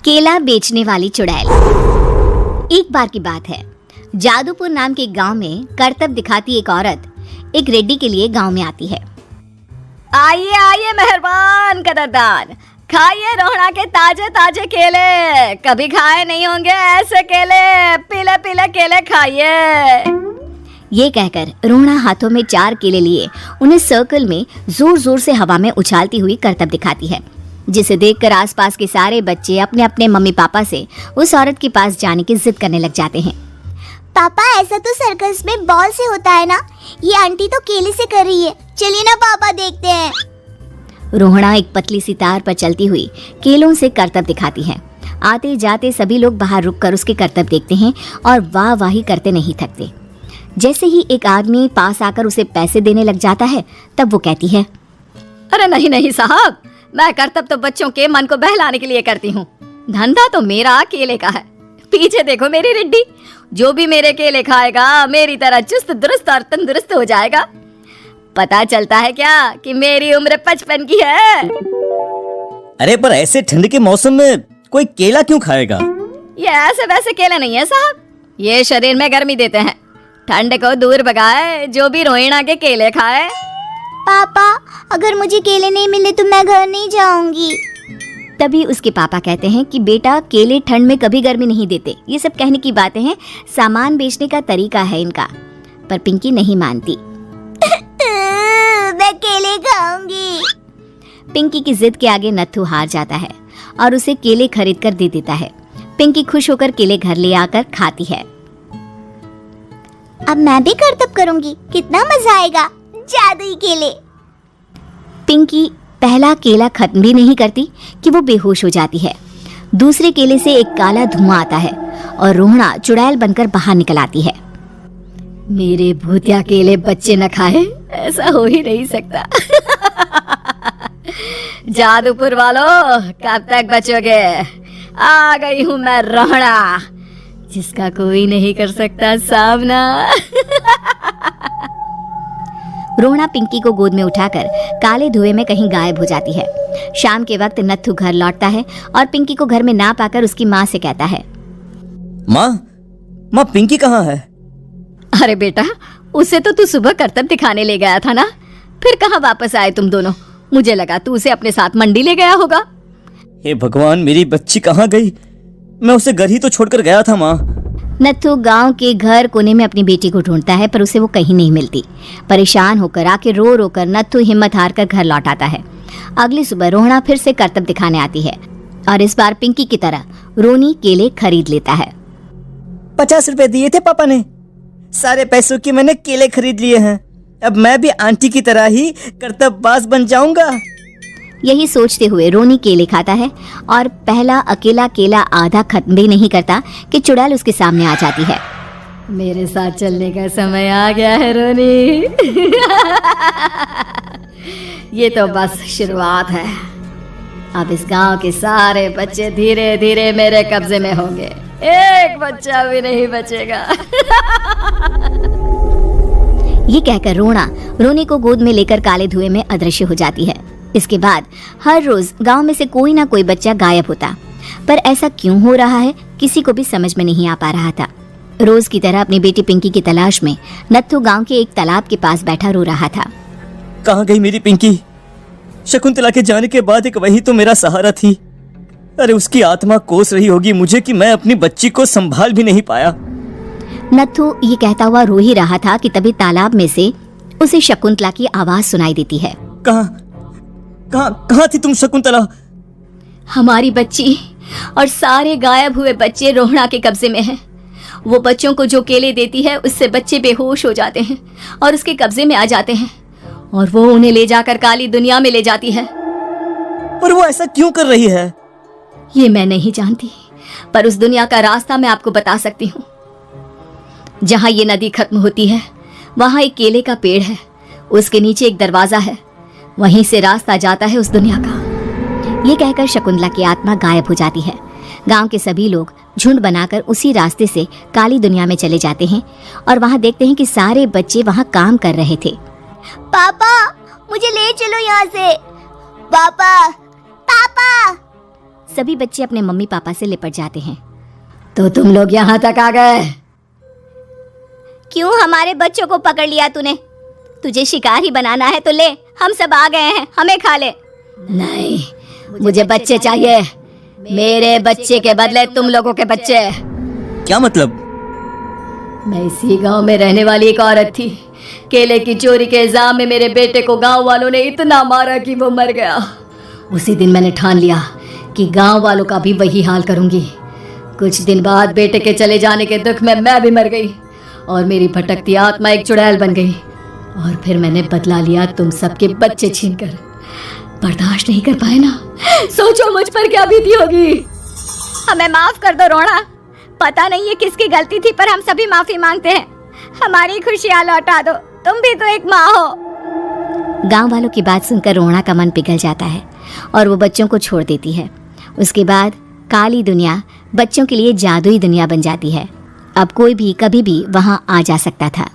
केला बेचने वाली चुड़ैल। एक बार की बात है, जादूपुर नाम के गांव में करतब दिखाती एक औरत एक रेड्डी के लिए गांव में आती है। आइए आइए मेहरबान कदरदान, खाइए रोहड़ा के ताजे ताजे केले, कभी खाए नहीं होंगे ऐसे केले, पीले पीले केले खाइए। ये कहकर रोहड़ा हाथों में 4 केले लिए उन्हें सर्कल में जोर जोर से हवा में उछालती हुई करतब दिखाती है, जिसे देखकर आसपास के सारे बच्चे अपने अपने मम्मी पापा से उस औरत के पास जाने की जिद करने लग जाते हैं। पापा ऐसा तो सर्कस में बॉल से होता है ना, ये आंटी तो केले से कर रही है, चलिए ना पापा देखते हैं। रोहड़ा एक पतली सी तार पर चलती हुई केलों से करतब दिखाती है। आते जाते सभी लोग बाहर रुककर उसके करतब देखते हैं और वाह वाही करते नहीं थकते। जैसे ही एक आदमी पास आकर उसे पैसे देने लग जाता है, तब वो कहती है, अरे नहीं नहीं साहब, मैं करतब तो बच्चों के मन को बहलाने के लिए करती हूँ, धंधा तो मेरा केले का है। पीछे देखो मेरी रिड्डी, जो भी मेरे केले खाएगा मेरी तरह चुस्त दुरुस्त और तंदुरुस्त हो जाएगा। पता चलता है क्या कि मेरी उम्र 55 की है। अरे पर ऐसे ठंड के मौसम में कोई केला क्यों खाएगा? ये ऐसे वैसे केले नहीं है साहब, ये शरीर में गर्मी देते हैं, ठंड को दूर भगाए जो भी रोहिणा के केले खाए। पापा अगर मुझे केले नहीं मिले तो मैं घर नहीं जाऊंगी। तभी उसके पापा कहते हैं कि बेटा केले ठंड में कभी गर्मी नहीं देते, ये सब कहने की बातें हैं, सामान बेचने का तरीका है इनका। पर पिंकी नहीं मानती। मैं केले खाऊंगी। पिंकी की जिद के आगे नत्थू हार जाता है और उसे केले खरीद कर दे देता है। पिंकी खुश होकर केले घर ले आकर खाती है। अब मैं भी करतब करूंगी, कितना मजा आएगा, जादुई केले। पिंकी पहला केला खत्म भी नहीं करती कि वो बेहोश हो जाती है। दूसरे केले से एक काला धुआं आता है और रोहड़ा चुड़ैल बनकर बाहर निकल आती है। मेरे भूतिया केले बच्चे न खाए, ऐसा हो ही नहीं सकता। जादूपुर वालों, कब तक बचोगे? आ गई हूँ मैं रोहड़ा, जिसका कोई नहीं कर सकता सामना। रोहड़ा पिंकी को गोद में उठाकर काले धुएं में कहीं गायब हो जाती है। शाम के वक्त नत्थू घर लौटता है और पिंकी को घर में ना पाकर उसकी माँ से कहता है, माँ पिंकी कहाँ है? अरे बेटा, उसे तो तू सुबह करतब दिखाने ले गया था ना, फिर कहाँ वापस आए तुम दोनों? मुझे लगा तू उसे अपने साथ मंडी ले गया होगा। हे भगवान, मेरी बच्ची कहाँ गई? मैं उसे घर ही तो छोड़कर गया था माँ। नत्थू गांव के घर कोने में अपनी बेटी को ढूंढता है, पर उसे वो कहीं नहीं मिलती। परेशान होकर आके रो रो कर नत्थू हिम्मत हार कर घर लौट आता है। अगली सुबह रोहड़ा फिर से करतब दिखाने आती है और इस बार पिंकी की तरह रोनी केले खरीद लेता है। 50 रुपए दिए थे पापा ने, सारे पैसों के मैंने केले खरीद लिए हैं। अब मैं भी आंटी की तरह ही करतबबाज बन जाऊंगा। यही सोचते हुए रोनी केले खाता है और पहला अकेला केला आधा खत्म भी नहीं करता कि चुड़ैल उसके सामने आ जाती है। मेरे साथ चलने का समय आ गया है रोनी। ये तो बस शुरुआत है, अब इस गांव के सारे बच्चे धीरे धीरे मेरे कब्जे में होंगे, एक बच्चा भी नहीं बचेगा। ये कहकर रोना रोनी को गोद में लेकर काले धुएं में अदृश्य हो जाती है। इसके बाद हर रोज गांव में से कोई ना कोई बच्चा गायब होता, पर ऐसा क्यों हो रहा है किसी को भी समझ में नहीं आ पा रहा था। रोज की तरह अपनी बेटी पिंकी की तलाश में नत्थू गांव के एक तालाब के पास बैठा रो रहा था। कहाँ गई मेरी पिंकी? शकुंतला के जाने के बाद एक वही तो मेरा सहारा थी। अरे उसकी आत्मा कोस रही होगी मुझे कि मैं अपनी बच्ची को संभाल भी नहीं पाया। नत्थू ये कहता हुआ रो ही रहा था कि तभी तालाब में से उसे शकुंतला की आवाज सुनाई देती है। कहाँ थी तुम शकुंतला? हमारी बच्ची और सारे गायब हुए बच्चे रोहड़ा के कब्जे में हैं। वो बच्चों को जो केले देती है उससे बच्चे बेहोश हो जाते हैं और उसके कब्जे में आ जाते हैं और वो उन्हें ले जाकर काली दुनिया में ले जाती है। पर वो ऐसा क्यों कर रही है? ये मैं नहीं जानती, पर उस दुनिया का रास्ता मैं आपको बता सकती हूँ। जहाँ ये नदी खत्म होती है वहाँ एक केले का पेड़ है, उसके नीचे एक दरवाजा है, वहीं से रास्ता जाता है उस दुनिया का। ये कहकर शकुंतला की आत्मा गायब हो जाती है। गांव के सभी लोग झुंड बनाकर उसी रास्ते से काली दुनिया में चले जाते हैं और वहाँ देखते हैं कि सारे बच्चे वहाँ काम कर रहे थे। पापा मुझे ले चलो यहाँ से। पापा पापा सभी बच्चे अपने मम्मी पापा से लिपट जाते हैं। तो तुम लोग यहाँ तक आ गए? क्यों हमारे बच्चों को पकड़ लिया तूने? तुझे शिकार ही बनाना है तो ले, हम सब आ गए हैं, हमें खा ले। नहीं, मुझे बच्चे चाहिए, मेरे बच्चे के बदले तुम लोगों के बच्चे। क्या मतलब? मैं इसी गांव में रहने वाली एक औरत थी। केले की चोरी के इल्जाम में मेरे बेटे को गांव वालों ने इतना मारा कि वो मर गया। उसी दिन मैंने ठान लिया कि गांव वालों का भी वही हाल करूंगी। कुछ दिन बाद बेटे के चले जाने के दुख में मैं भी मर गई और मेरी भटकती आत्मा एक चुड़ैल बन गई। और फिर मैंने बदला लिया तुम सबके बच्चे छीनकर। बर्दाश्त नहीं कर पाए ना? सोचो मुझ पर क्या बीती होगी। हमें माफ कर दो रोना, पता नहीं ये किसकी गलती थी, पर हम सभी माफी मांगते हैं। हमारी खुशियां लौटा दो, तुम भी तो एक माँ हो। गांव वालों की बात सुनकर रोना का मन पिघल जाता है और वो बच्चों को छोड़ देती है। उसके बाद काली दुनिया बच्चों के लिए जादुई दुनिया बन जाती है। अब कोई भी कभी भी वहां आ जा सकता था।